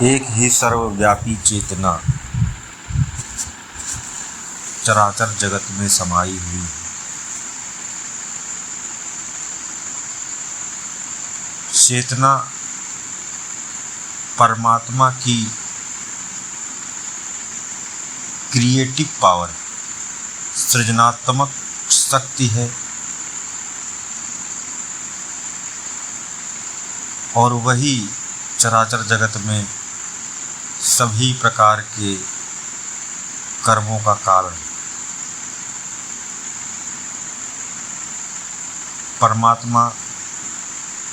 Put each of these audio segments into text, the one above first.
एक ही सर्वव्यापी चेतना चराचर जगत में समाई हुई है। चेतना परमात्मा की क्रिएटिव पावर, सृजनात्मक शक्ति है और वही चराचर जगत में सभी प्रकार के कर्मों का कारण। परमात्मा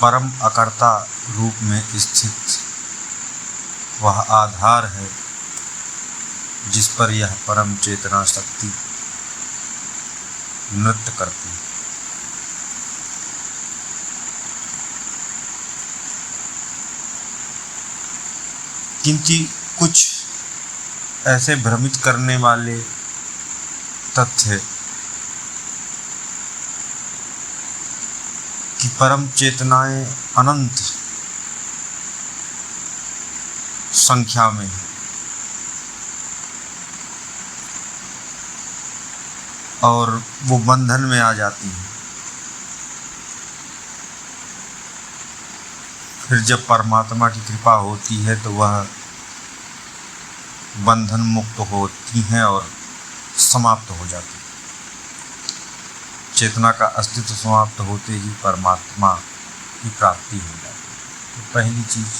परम अकर्ता रूप में स्थित वह आधार है जिस पर यह परम चेतना शक्ति नृत्य करती है। किंतु कुछ ऐसे भ्रमित करने वाले तथ्य कि परम चेतनाएं अनंत संख्या में है और वो बंधन में आ जाती है। फिर जब परमात्मा की कृपा होती है तो वह बंधन मुक्त होती हैं और समाप्त हो जाती है। चेतना का अस्तित्व समाप्त होते ही परमात्मा की प्राप्ति हो जाती है। तो पहली चीज,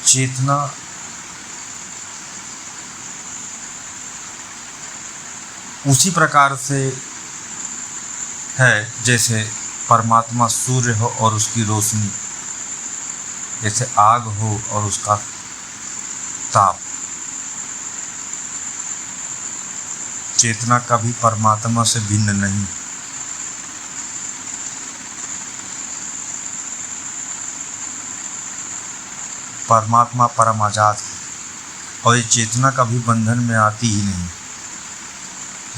चेतना उसी प्रकार से है जैसे परमात्मा सूर्य हो और उसकी रोशनी, जैसे आग हो और उसका ताप। चेतना कभी परमात्मा से भिन्न नहीं। परमात्मा परम आजाद है और ये चेतना कभी बंधन में आती ही नहीं।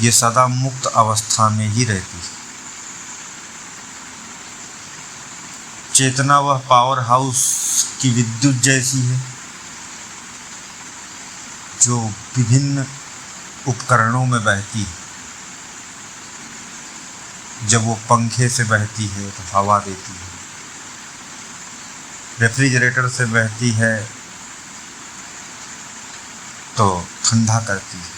ये सदा मुक्त अवस्था में ही रहती है। चेतना वह पावर हाउस की विद्युत जैसी है जो विभिन्न उपकरणों में बहती है। जब वो पंखे से बहती है तो हवा देती है, रेफ्रिजरेटर से बहती है तो ठंडा करती है,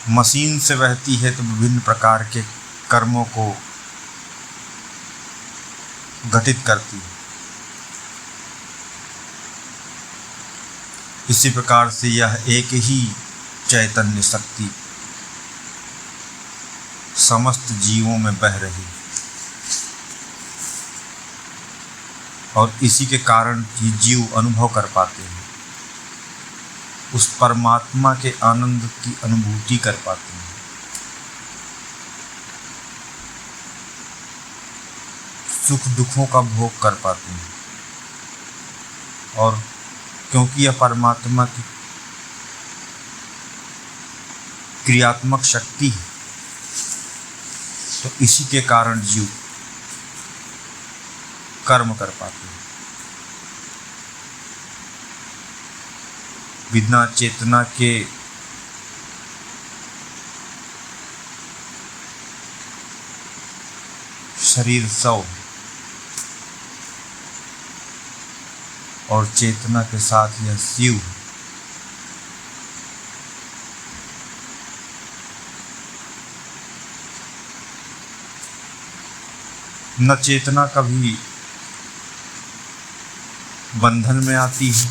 मशीन से बहती है तो विभिन्न प्रकार के कर्मों को घटित करती है। इसी प्रकार से यह एक ही चैतन्य शक्ति समस्त जीवों में बह रही है और इसी के कारण ही जीव अनुभव कर पाते हैं, उस परमात्मा के आनंद की अनुभूति कर पाते हैं। सुख दुखों का भोग कर पाते हैं और क्योंकि यह परमात्मा की क्रियात्मक शक्ति है तो इसी के कारण जीव कर्म कर पाते हैं। बिना चेतना के शरीर सौ और चेतना के साथ यह शिव है। न चेतना कभी बंधन में आती है,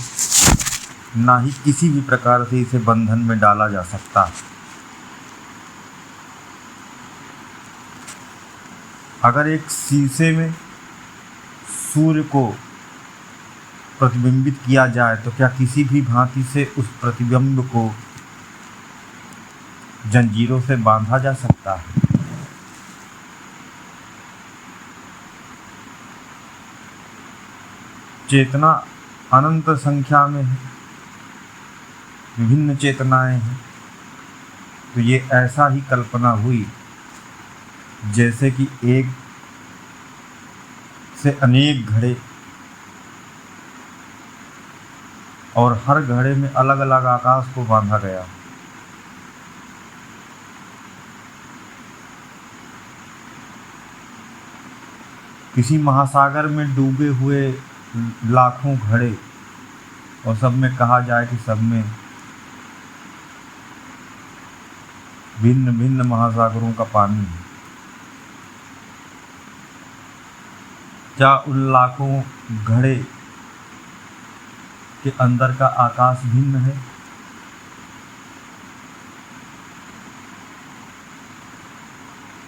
ना ही किसी भी प्रकार से इसे बंधन में डाला जा सकता है। अगर एक शीशे में सूर्य को प्रतिबिंबित किया जाए तो क्या किसी भी भांति से उस प्रतिबिंब को जंजीरों से बांधा जा सकता है? चेतना अनंत संख्या में है, विभिन्न चेतनाएं हैं, तो ये ऐसा ही कल्पना हुई जैसे कि एक से अनेक घड़े और हर घड़े में अलग अलग आकाश को बांधा गया। किसी महासागर में डूबे हुए लाखों घड़े और सब में कहा जाए कि सब में भिन्न भिन्न महासागरों का पानी है। क्या उन लाखों घड़े के अंदर का आकाश भिन्न है?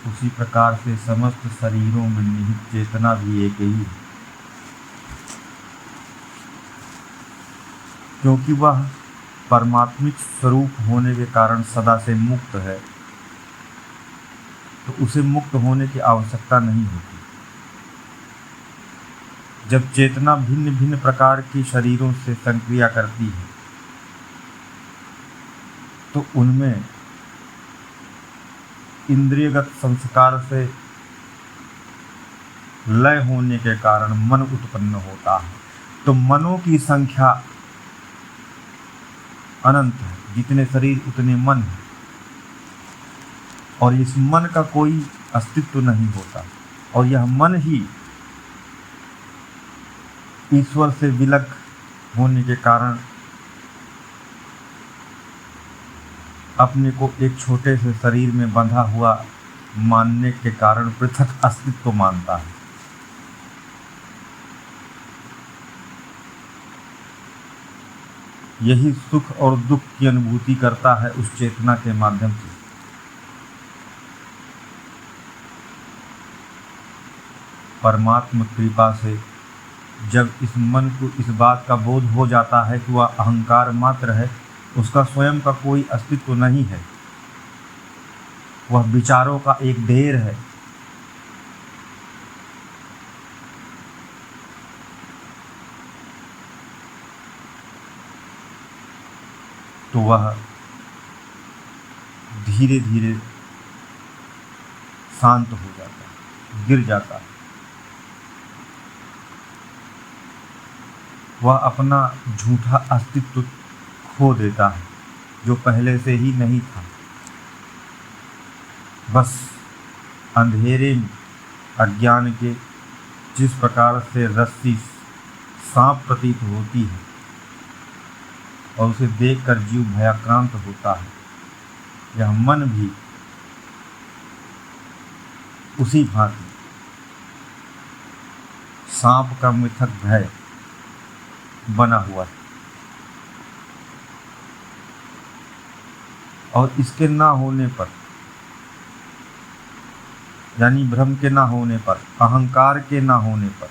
उसी प्रकार से समस्त शरीरों में निहित चेतना भी एक ही है, क्योंकि वह परमात्मिक स्वरूप होने के कारण सदा से मुक्त है, तो उसे मुक्त होने की आवश्यकता नहीं होती। जब चेतना भिन्न भिन्न प्रकार की शरीरों से संक्रिया करती है तो उनमें इंद्रियगत संस्कार से लय होने के कारण मन उत्पन्न होता है। तो मनों की संख्या अनंत है, जितने शरीर उतने मन है, और इस मन का कोई अस्तित्व नहीं होता, और यह मन ही ईश्वर से विलग होने के कारण अपने को एक छोटे से शरीर में बंधा हुआ मानने के कारण पृथक अस्तित्व मानता है। यही सुख और दुख की अनुभूति करता है उस चेतना के माध्यम से। परमात्मा कृपा से जब इस मन को इस बात का बोध हो जाता है कि वह अहंकार मात्र है, उसका स्वयं का कोई अस्तित्व नहीं है, वह विचारों का एक ढेर है, तो वह धीरे धीरे शांत हो जाता है, गिर जाता है। वह अपना झूठा अस्तित्व खो देता है जो पहले से ही नहीं था। बस अंधेरे में अज्ञान के जिस प्रकार से रस्सी सांप प्रतीत होती है और उसे देखकर जीव भयाक्रांत होता है, यह मन भी उसी भांति सांप का मिथक भय बना हुआ है। और इसके ना होने पर, यानी भ्रम के ना होने पर, अहंकार के ना होने पर,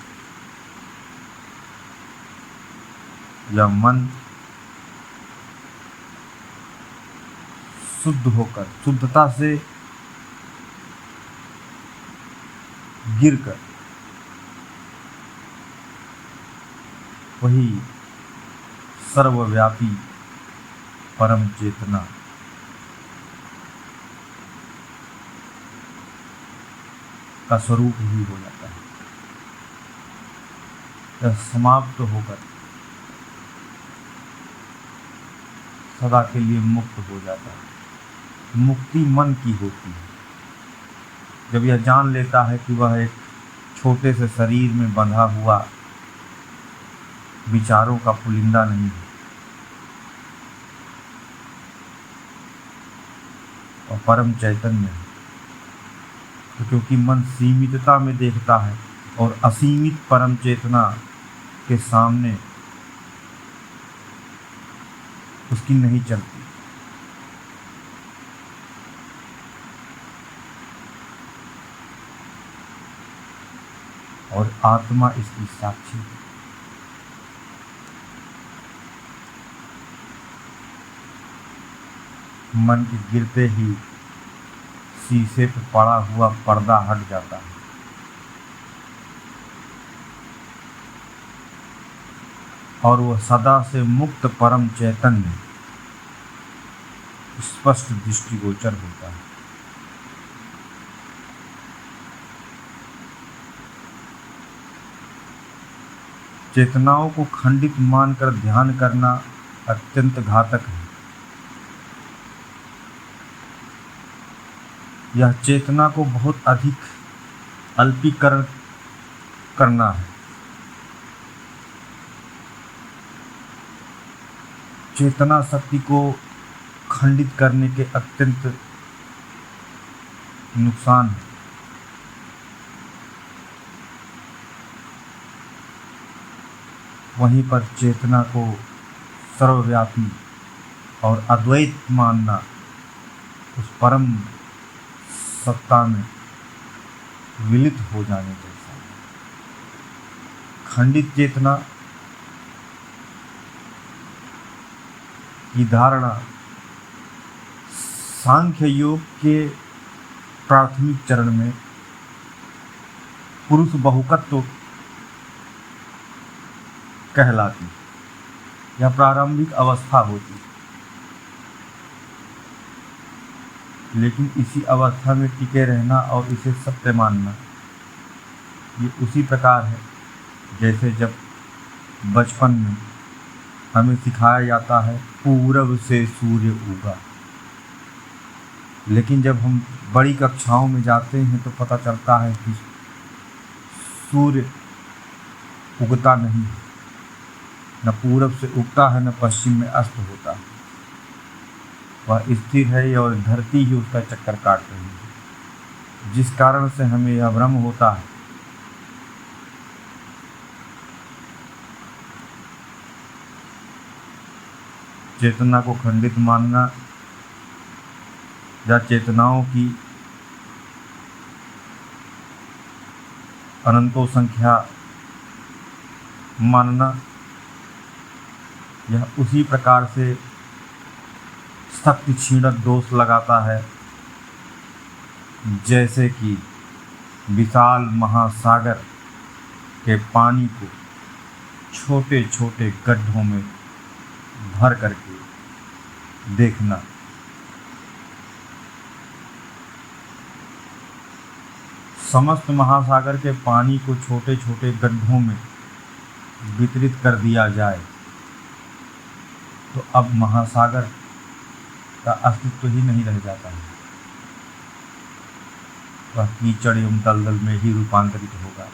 यह मन शुद्ध होकर, शुद्धता से गिरकर वही सर्वव्यापी परम चेतना का स्वरूप ही हो जाता है। यह समाप्त होकर सदा के लिए मुक्त हो जाता है। मुक्ति मन की होती है जब यह जान लेता है कि वह एक छोटे से शरीर में बंधा हुआ विचारों का पुलिंदा नहीं है, और परम चैतन्य है। तो क्योंकि मन सीमितता में देखता है और असीमित परम चेतना के सामने उसकी नहीं चलती, और आत्मा इसकी साक्षी है। मन के गिरते ही शीशे पर पड़ा हुआ पर्दा हट जाता है, और वह सदा से मुक्त परम चैतन्य स्पष्ट दृष्टिगोचर होता है। चेतनाओं को खंडित मानकर ध्यान करना अत्यंत घातक है। यह चेतना को बहुत अधिक अल्पीकरण करना है। चेतना शक्ति को खंडित करने के अत्यंत नुकसान है। वहीं पर चेतना को सर्वव्यापी और अद्वैत मानना उस परम सत्ता में विलित हो जाने जैसा है। खंडित चेतना की धारणा सांख्य योग के प्राथमिक चरण में पुरुष बहुकत्व कहलाती, यह प्रारंभिक अवस्था होती। लेकिन इसी अवस्था में टिके रहना और इसे सत्य मानना, ये उसी प्रकार है जैसे जब बचपन में हमें सिखाया जाता है पूरब से सूर्य उगा, लेकिन जब हम बड़ी कक्षाओं में जाते हैं तो पता चलता है कि सूर्य उगता नहीं, न पूरब से उगता है न पश्चिम में अस्त होता है। वह स्थिर है और धरती ही उसका चक्कर काट रही है, जिस कारण से हमें यह भ्रम होता है। चेतना को खंडित मानना या चेतनाओं की अनंतों संख्या मानना, यह उसी प्रकार से शक्ति क्षीणक दोष लगाता है जैसे कि विशाल महासागर के पानी को छोटे छोटे गड्ढों में भर करके देखना। समस्त महासागर के पानी को छोटे छोटे गड्ढों में वितरित कर दिया जाए तो अब महासागर का अस्तित्व ही नहीं रह जाता है, वह कीचड़ एवं दलदल में ही रूपांतरित होगा।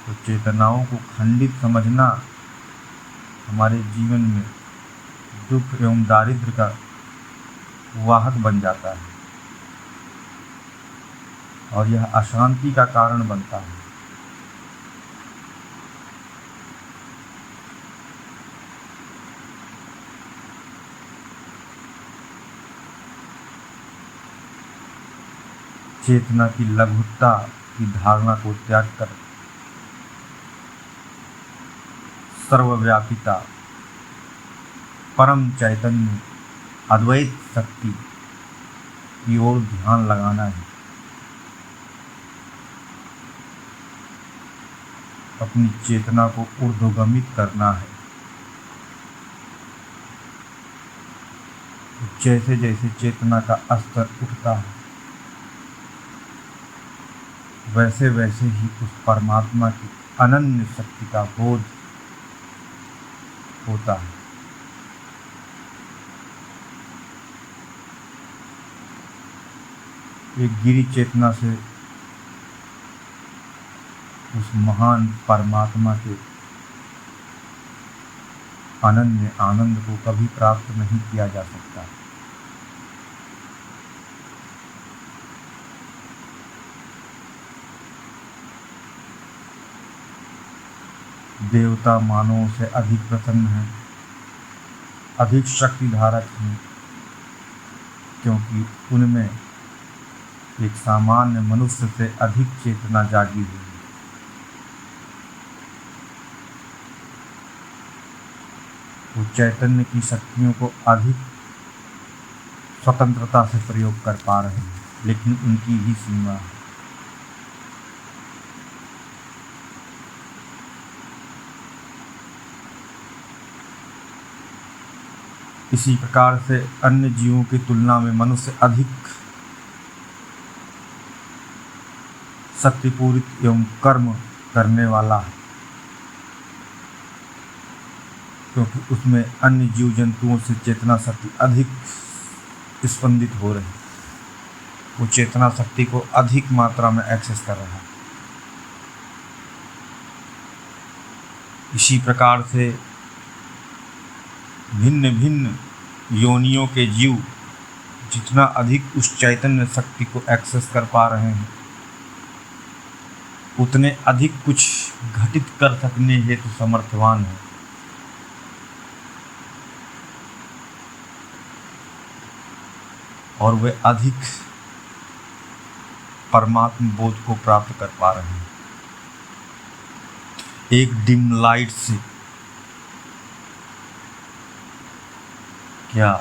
तो चेतनाओं को खंडित समझना हमारे जीवन में दुख एवं दारिद्र्य का वाहक बन जाता है और यह अशांति का कारण बनता है। चेतना की लघुता की धारणा को त्याग कर सर्वव्यापिता, परम चैतन्य, अद्वैत शक्ति की ओर ध्यान लगाना है। अपनी चेतना को ऊर्ध्वगमित करना है। जैसे जैसे चेतना का स्तर उठता है वैसे वैसे ही उस परमात्मा की अनन्य शक्ति का बोध होता है। एक गिरी चेतना से उस महान परमात्मा के अनन्य आनंद को कभी प्राप्त नहीं किया जा सकता। देवता मानवों से अधिक प्रसन्न हैं, अधिक शक्ति धारक हैं, क्योंकि उनमें एक सामान्य मनुष्य से अधिक चेतना जागी हुई है। वो चैतन्य की शक्तियों को अधिक स्वतंत्रता से प्रयोग कर पा रहे हैं, लेकिन उनकी भी सीमा है। इसी प्रकार से अन्य जीवों की तुलना में मनुष्य अधिक शक्तिपूरित एवं कर्म करने वाला है। क्योंकि उसमें अन्य जीव जंतुओं से चेतना शक्ति अधिक स्पंदित हो रही, वो चेतना शक्ति को अधिक मात्रा में एक्सेस कर रहा है। इसी प्रकार से भिन्न भिन्न योनियों के जीव जितना अधिक उस चैतन्य शक्ति को एक्सेस कर पा रहे हैं, उतने अधिक कुछ घटित कर सकने हेतु समर्थवान है। और वे अधिक परमात्म बोध को प्राप्त कर पा रहे हैं। एक डिम लाइट से क्या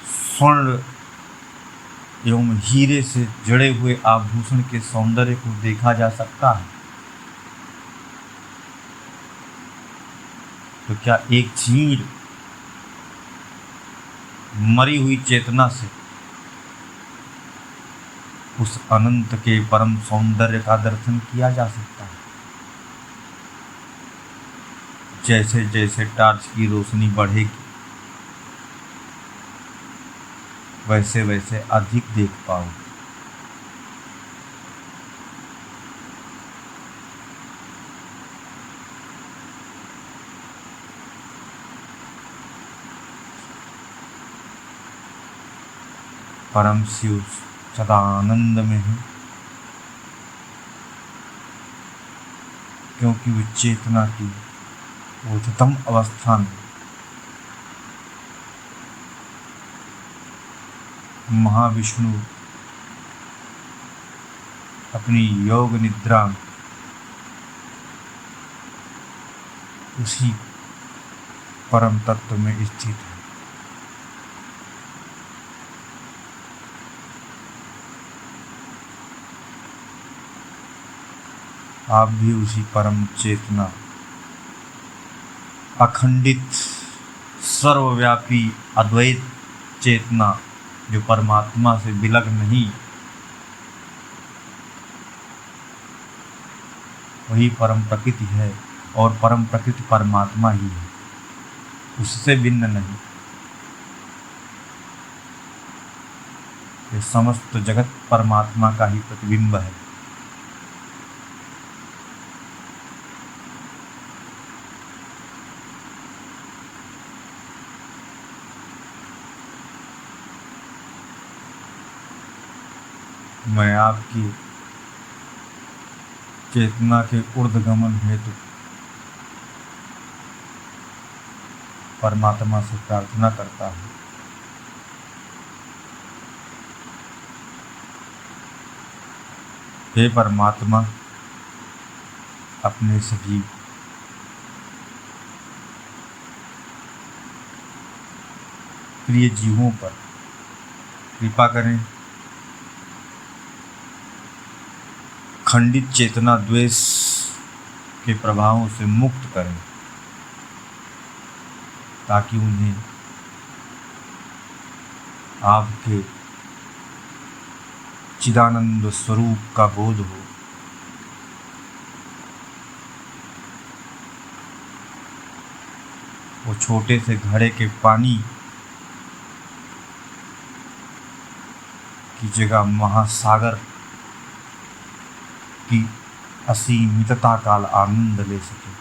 स्वर्ण एवं हीरे से जड़े हुए आभूषण के सौंदर्य को देखा जा सकता है, तो क्या एक चीड़ मरी हुई चेतना से उस अनंत के परम सौंदर्य का दर्शन किया जा सकता है? जैसे जैसे टार्च की रोशनी बढ़ेगी, वैसे वैसे अधिक देख पाओगे। परम शिव सदा आनंद में है, क्योंकि वो चेतना की उच्चतम अवस्था में महाविष्णु अपनी योग निद्रा में उसी परम तत्व में स्थित है। आप भी उसी परम चेतना, अखंडित सर्वव्यापी अद्वैत चेतना जो परमात्मा से विलग नहीं, वही परम प्रकृति है और परम प्रकृति परमात्मा ही है, उससे भिन्न नहीं। ये समस्त जगत परमात्मा का ही प्रतिबिंब है। मैं आपकी चेतना के ऊर्ध्वगमन हेतु परमात्मा से प्रार्थना करता हूँ। हे परमात्मा, अपने सजीव प्रिय जीवों पर कृपा करें, खंडित चेतना द्वेष के प्रभावों से मुक्त करें, ताकि उन्हें आपके चिदानंद स्वरूप का बोध हो। वो छोटे से घड़े के पानी की जगह महासागर की असीमितता का आनंद ले सके।